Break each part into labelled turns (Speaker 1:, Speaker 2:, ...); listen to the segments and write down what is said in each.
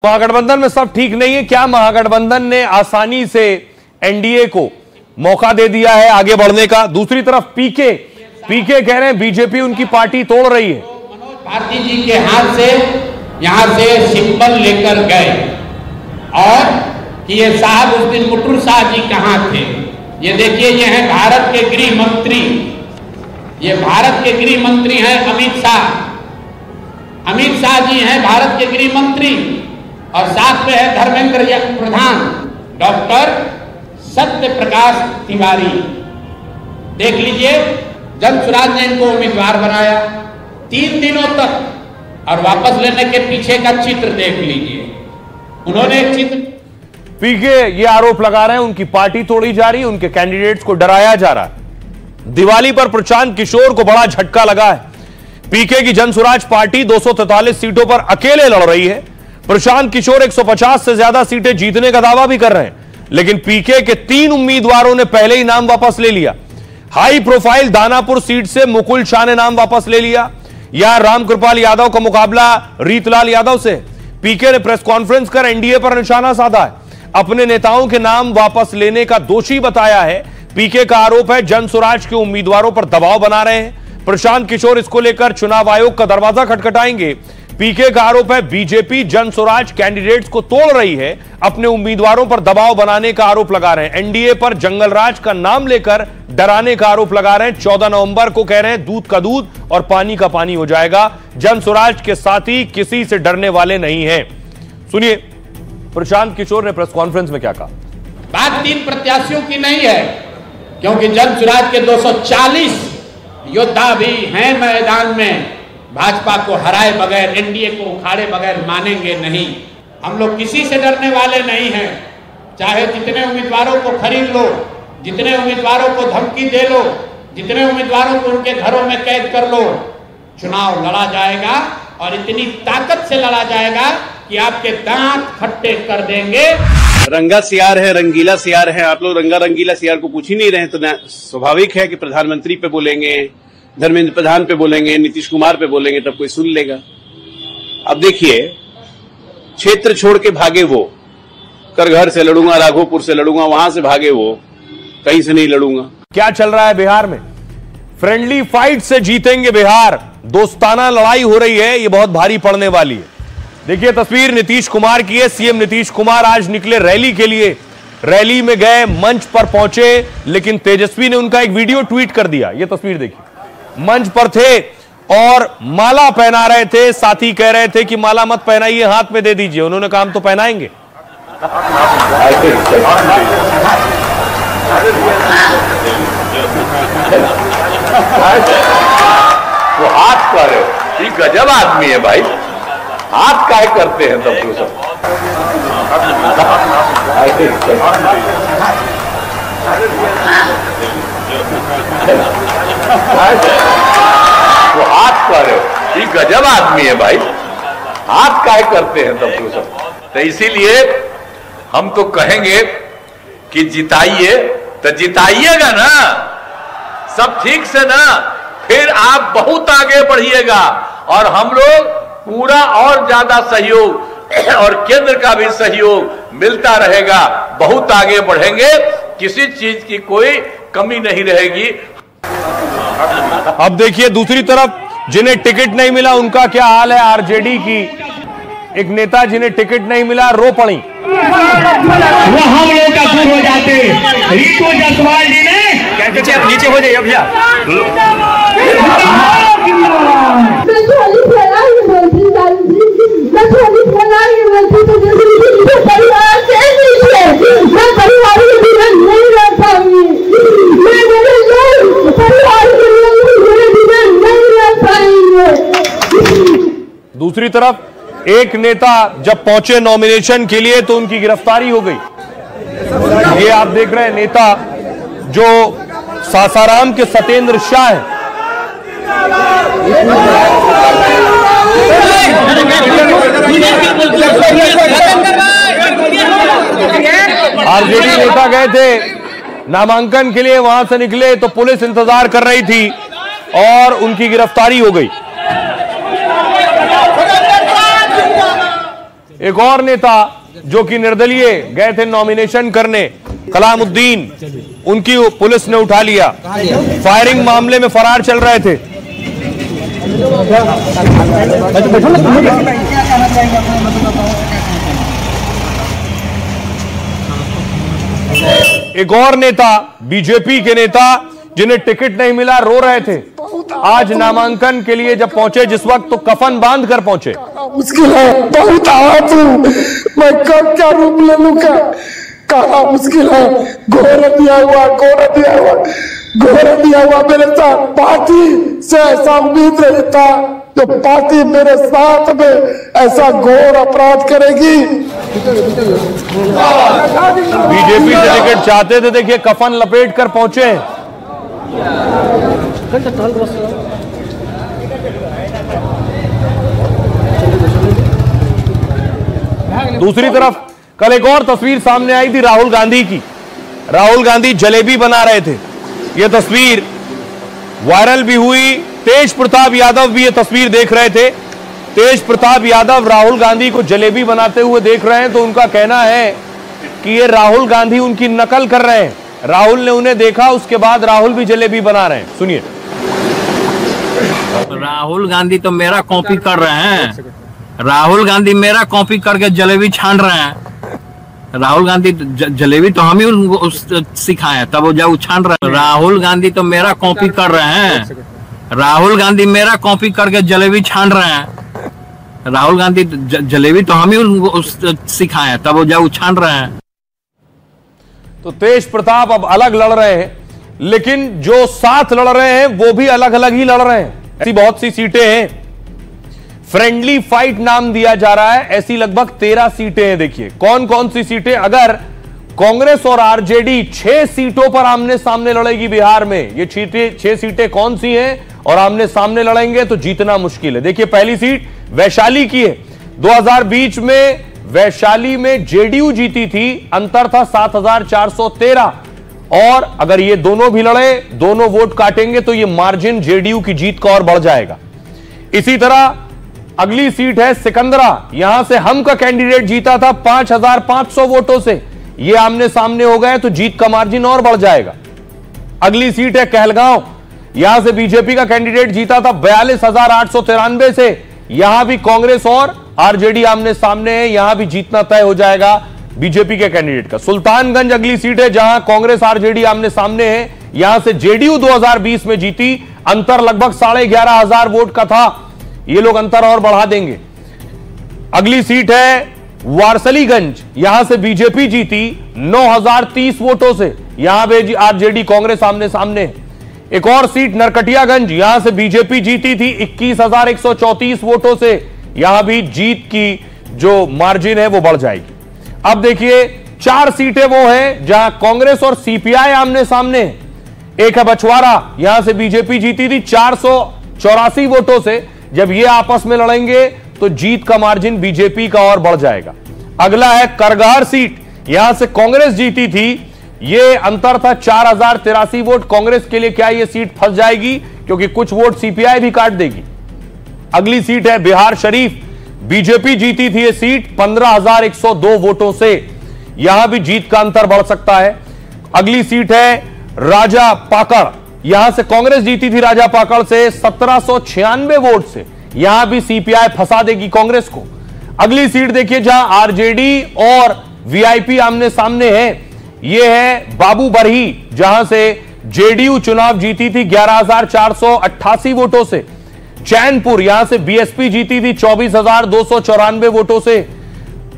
Speaker 1: महागठबंधन में सब ठीक नहीं है क्या? महागठबंधन ने आसानी से एनडीए को मौका दे दिया है आगे बढ़ने का। दूसरी तरफ पीके कह रहे हैं बीजेपी उनकी पार्टी तोड़ रही है।
Speaker 2: मनोज भारती जी के हाथ से यहां से सिंबल लेकर गए और कि ये साहब उस दिन मुटुर शाह जी कहां थे। ये देखिए, ये हैं भारत के गृह मंत्री, ये भारत के गृह मंत्री हैं अमित शाह जी हैं भारत के गृह मंत्री, और साथ में है धर्मेंद्र प्रधान, डॉक्टर सत्य प्रकाश तिवारी। देख लीजिए, जनसुराज ने इनको उम्मीदवार बनाया 3 दिनों तक, और वापस लेने के पीछे का चित्र देख लीजिए। उन्होंने एक चित्र
Speaker 1: पीके ये आरोप लगा रहे हैं उनकी पार्टी तोड़ी जा रही है, उनके कैंडिडेट्स को डराया जा रहा है। दिवाली पर प्रशांत किशोर को बड़ा झटका लगा है। पीके की जनसुराज पार्टी 243 सीटों पर अकेले लड़ रही है। प्रशांत किशोर 150 से ज्यादा सीटें जीतने का दावा भी कर रहे हैं, लेकिन पीके के 3 उम्मीदवारों ने पहले ही नाम वापस ले लिया। हाई प्रोफाइल दानापुर सीट से मुकुल शाह ने नाम वापस ले लिया। यहां रामकृपाल यादव का मुकाबला रीतलाल यादव से। पीके ने प्रेस कॉन्फ्रेंस कर एनडीए पर निशाना साधा है, अपने नेताओं के नाम वापस लेने का दोषी बताया है। पीके का आरोप है जनसुराज के उम्मीदवारों पर दबाव बना रहे हैं। प्रशांत किशोर इसको लेकर चुनाव आयोग का दरवाजा खटखटाएंगे। पीके का आरोप है बीजेपी जनसुराज कैंडिडेट्स को तोड़ रही है, अपने उम्मीदवारों पर दबाव बनाने का आरोप लगा रहे हैं। एनडीए पर जंगलराज का नाम लेकर डराने का आरोप लगा रहे हैं। 14 नवंबर को कह रहे हैं दूध का दूध और पानी का पानी हो जाएगा। जनसुराज के साथी किसी से डरने वाले नहीं हैं। सुनिए प्रशांत किशोर ने प्रेस कॉन्फ्रेंस में क्या कहा।
Speaker 2: बात 3 प्रत्याशियों की नहीं है, क्योंकि जनसुराज के 240 योद्धा भी हैं मैदान में। भाजपा को हराए बगैर, एनडीए को उखाड़े बगैर मानेंगे नहीं। हम लोग किसी से डरने वाले नहीं हैं। चाहे जितने उम्मीदवारों को खरीद लो, जितने उम्मीदवारों को धमकी दे लो, जितने उम्मीदवारों को उनके घरों में कैद कर लो, चुनाव लड़ा जाएगा और इतनी ताकत से लड़ा जाएगा कि आपके दांत खट्टे कर देंगे।
Speaker 3: रंगा सियार है, रंगीला सियार है। आप लोग रंगा रंगीला सियार को पूछ ही नहीं रहे, तो स्वाभाविक है कि प्रधानमंत्री पे बोलेंगे, धर्मेंद्र प्रधान पे बोलेंगे, नीतीश कुमार पे बोलेंगे, तब कोई सुन लेगा। अब देखिए, क्षेत्र छोड़ के भागे वो, करघर से लड़ूंगा, राघोपुर से लड़ूंगा, वहां से भागे वो, कहीं से नहीं लड़ूंगा।
Speaker 1: क्या चल रहा है बिहार में? फ्रेंडली फाइट से जीतेंगे बिहार। दोस्ताना लड़ाई हो रही है, ये बहुत भारी पड़ने वाली है। देखिए तस्वीर नीतीश कुमार की है। सीएम नीतीश कुमार आज निकले रैली के लिए। रैली में गए, मंच पर पहुंचे, लेकिन तेजस्वी ने उनका एक वीडियो ट्वीट कर दिया। ये तस्वीर देखिए, मंच पर थे और माला पहना रहे थे। साथी कह रहे थे कि माला मत पहनाइए, हाथ में दे दीजिए। उन्होंने कहा हम तो पहनाएंगे।
Speaker 4: वो हाथ कर रहे हो, ये गजब आदमी है भाई। हाथ काय करते हैं तब तो सब। वो हाथ कर रहे हो, ये गजब आदमी है भाई। हाथ काय करते हैं तब तो सब। तो इसीलिए हम तो कहेंगे कि जिताइए, तो जिताइएगा ना, सब ठीक से ना, फिर आप बहुत आगे बढ़िएगा और हम लोग पूरा और ज्यादा सहयोग और केंद्र का भी सहयोग मिलता रहेगा। बहुत आगे बढ़ेंगे, किसी चीज की कोई कमी नहीं रहेगी।
Speaker 1: अब देखिए दूसरी तरफ जिन्हें टिकट नहीं मिला उनका क्या हाल है। आरजेडी की एक नेता जिन्हें टिकट नहीं मिला रो पड़ी।
Speaker 5: वो हम लोग का दूर हो जाते। रीतू जायसवाल जी ने
Speaker 1: पीछे नीचे हो जाइए भैया। दूसरी तरफ एक नेता जब पहुंचे नॉमिनेशन के लिए तो उनकी गिरफ्तारी हो गई। ये आप देख रहे हैं नेता जो सासाराम के सत्येंद्र शाह हैं। आरजेडी नेता गए थे नामांकन के लिए, वहां से निकले तो पुलिस इंतजार कर रही थी और उनकी गिरफ्तारी हो गई। एक और नेता जो कि निर्दलीय गए थे नॉमिनेशन करने, कलामुद्दीन, उनकी पुलिस ने उठा लिया। फायरिंग मामले में फरार चल रहे थे। एक और नेता, बीजेपी के नेता जिन्हें टिकट नहीं मिला, रो रहे थे। आज नामांकन के लिए जब पहुंचे जिस वक्त, तो कफन बांध कर पहुंचे।
Speaker 6: मुश्किल है, बहुत आहत हूं मैं, कब क्या रूप ले लूं, कहा मुश्किल है। घोर दिया हुआ मेरे साथ पार्टी से ऐसा उम्मीद नहीं था, जो पार्टी मेरे साथ में ऐसा घोर अपराध करेगी।
Speaker 1: बीजेपी से टिकट चाहते थे, देखिए कफन लपेट कर पहुंचे। दूसरी तरफ कल एक और तस्वीर सामने आई थी राहुल गांधी की। राहुल गांधी जलेबी बना रहे थे। यह तस्वीर वायरल भी हुई। तेज प्रताप यादव भी यह तस्वीर देख रहे थे। तेज प्रताप यादव राहुल गांधी को जलेबी बनाते हुए देख रहे हैं, तो उनका कहना है कि ये राहुल गांधी उनकी नकल कर रहे हैं। राहुल ने उन्हें देखा, उसके बाद राहुल भी जलेबी बना रहे हैं। सुनिए।
Speaker 7: राहुल गांधी तो मेरा कॉपी कर रहे हैं। राहुल गांधी मेरा कॉपी करके जलेबी छान रहे हैं। राहुल गांधी जलेबी तो हम ही उनको सिखाए, तब वो जब छान रहे हैं। राहुल गांधी तो मेरा कॉपी कर रहे हैं। राहुल गांधी मेरा कॉपी करके जलेबी छान रहे हैं। राहुल गांधी जलेबी तो हम ही उनको सिखाए, तब वो जब छान रहे हैं।
Speaker 1: तो तेज प्रताप अब अलग लड़ रहे हैं, लेकिन जो साथ लड़ रहे हैं वो भी अलग अलग ही लड़ रहे हैं। ऐसी बहुत सी सीटें हैं, फ्रेंडली फाइट नाम दिया जा रहा है। ऐसी लगभग 13 सीटें हैं। देखिए कौन कौन सी सीटें। अगर कांग्रेस और आरजेडी 6 सीटों पर आमने सामने लड़ेगी बिहार में, ये 6 सीटें कौन सी हैं और आमने सामने लड़ेंगे तो जीतना मुश्किल है। देखिए पहली सीट वैशाली की है। 2020 में वैशाली में जेडीयू जीती थी, अंतर था 7413। और अगर ये दोनों भी लड़े, दोनों वोट काटेंगे तो ये मार्जिन जेडीयू की जीत का और बढ़ जाएगा। इसी तरह अगली सीट है सिकंदरा। यहां से हम का कैंडिडेट जीता था 5500 वोटों से, ये आमने सामने हो गए तो जीत का मार्जिन और बढ़ जाएगा। अगली सीट है कहलगांव। यहां से बीजेपी का कैंडिडेट जीता था 42893 से, यहां भी कांग्रेस और आरजेडी आमने सामने है, यहां भी जीतना तय हो जाएगा बीजेपी के कैंडिडेट का। सुल्तानगंज अगली सीट है जहां कांग्रेस आरजेडी आमने सामने है, यहां से जेडीयू 2020 में जीती, अंतर लगभग 11,500 वोट का था, ये लोग अंतर और बढ़ा देंगे। अगली सीट है वारसलीगंज। यहां से बीजेपी जीती 9030 वोटों से, यहां भी आरजेडी कांग्रेस आमने सामने है। एक और सीट नरकटियागंज, यहां से बीजेपी जीती थी 21,134 वोटों से, यहां भी जीत की जो मार्जिन है वो बढ़ जाएगी। अब देखिए 4 सीटें वो हैं जहां कांग्रेस और सीपीआई आमने सामने है। एक है बछवाड़ा, यहां से बीजेपी जीती थी 484 वोटों से, जब ये आपस में लड़ेंगे तो जीत का मार्जिन बीजेपी का और बढ़ जाएगा। अगला है करगहर सीट। यहां से कांग्रेस जीती थी, ये अंतर था 4083 वोट कांग्रेस के लिए। क्या ये सीट फंस जाएगी, क्योंकि कुछ वोट सीपीआई भी काट देगी। अगली सीट है बिहार शरीफ। बीजेपी जीती थी ये सीट 15102 वोटों से, यहां भी जीत का अंतर बढ़ सकता है। अगली सीट है राजा पाकड़। यहां से कांग्रेस जीती थी राजा पाकड़ से 1796 वोट से, यहां भी सीपीआई फंसा देगी कांग्रेस को। अगली सीट देखिए जहां आरजेडी और वीआईपी आमने सामने हैं, यह है बाबू बरही, जहां से जेडीयू चुनाव जीती थी 11,488 वोटों से। चैनपुर, यहां से बीएसपी जीती थी 24,294 वोटों से।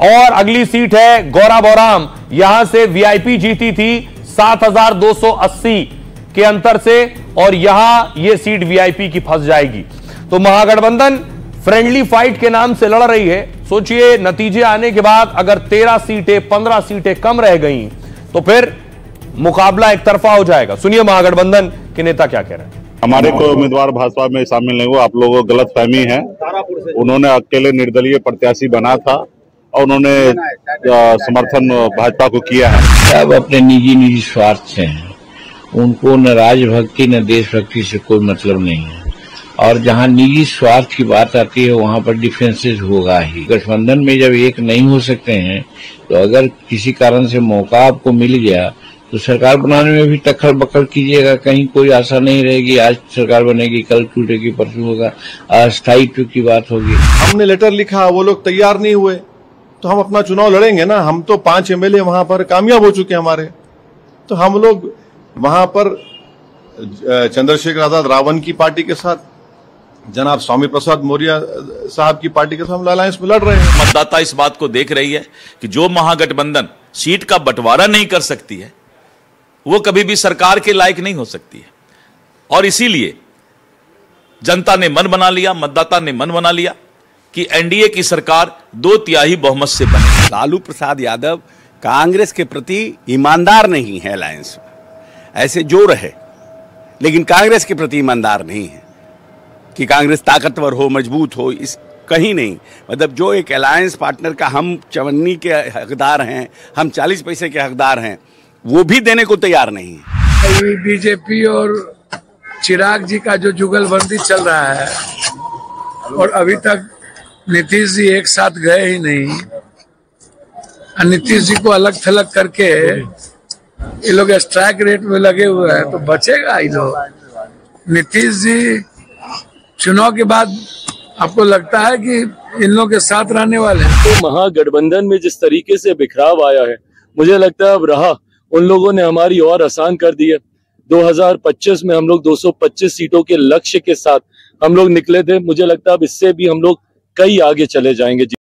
Speaker 1: और अगली सीट है गौराबौराम, यहां से वीआईपी जीती थी 7,280 के अंतर से, और यहां यह सीट वीआईपी की फंस जाएगी। तो महागठबंधन फ्रेंडली फाइट के नाम से लड़ रही है। सोचिए नतीजे आने के बाद अगर 13 सीटें 15 सीटें कम रह गई तो फिर मुकाबला एक तरफा हो जाएगा। सुनिए महागठबंधन के नेता क्या कह रहे हैं।
Speaker 8: हमारे कोई उम्मीदवार भाजपा में शामिल नहीं हुआ, आप लोगों को गलत फहमी है। उन्होंने अकेले निर्दलीय प्रत्याशी बना था और उन्होंने समर्थन भाजपा को किया है।
Speaker 9: अब अपने निजी स्वार्थ से हैं, उनको न राजभक्ति न देशभक्ति से कोई मतलब नहीं है। और जहां निजी स्वार्थ की बात आती है वहां पर डिफेंसेस होगा ही। गठबंधन में जब एक नहीं हो सकते हैं तो अगर किसी कारण से मौका आपको मिल गया तो सरकार बनाने में भी टक्कर बक्कर कीजिएगा, कहीं कोई आशा नहीं रहेगी आज सरकार बनेगी कल टूटेगी परसों होगा, अस्थायित्व की बात होगी।
Speaker 10: हमने लेटर लिखा, वो लोग तैयार नहीं हुए तो हम अपना चुनाव लड़ेंगे ना। हम तो 5 MLA वहां पर कामयाब हो चुके हैं हमारे, तो हम लोग वहां पर चंद्रशेखर आजाद रावण की पार्टी के साथ, जनाब स्वामी प्रसाद मौर्य साहब की पार्टी के साथ हम अलायंस में लड़ रहे हैं।
Speaker 11: मतदाता इस बात को देख रही है कि जो महागठबंधन सीट का बंटवारा नहीं कर सकती है वो कभी भी सरकार के लायक नहीं हो सकती है, और इसीलिए जनता ने मन बना लिया, मतदाता ने मन बना लिया कि एनडीए की सरकार 2/3 बहुमत से बने।
Speaker 12: लालू प्रसाद यादव कांग्रेस के प्रति ईमानदार नहीं है, अलायंस में ऐसे जो रहे, लेकिन कांग्रेस के प्रति ईमानदार नहीं है कि कांग्रेस ताकतवर हो, मजबूत हो, इस कहीं नहीं। मतलब जो एक अलायंस पार्टनर का हम 54 के हकदार हैं, हम 40 पैसे के हकदार हैं, वो भी देने को तैयार नहीं है।
Speaker 13: बीजेपी और चिराग जी का जो जुगलबंदी चल रहा है और अभी तक नीतीश जी एक साथ गए ही नहीं, नीतीश जी को अलग थलग करके ये लोग स्ट्राइक रेट में लगे हुए हैं, तो बचेगा ये लोग। नीतीश जी चुनाव के बाद आपको लगता है कि इन लोगों के साथ रहने वाले हैं?
Speaker 14: तो महागठबंधन में जिस तरीके से बिखराव आया है, मुझे लगता है अब रहा उन लोगों ने हमारी और आसान कर दी है। 2025 में हम लोग 225 सीटों के लक्ष्य के साथ हम लोग निकले थे, मुझे लगता है अब इससे भी हम लोग कई आगे चले जाएंगे।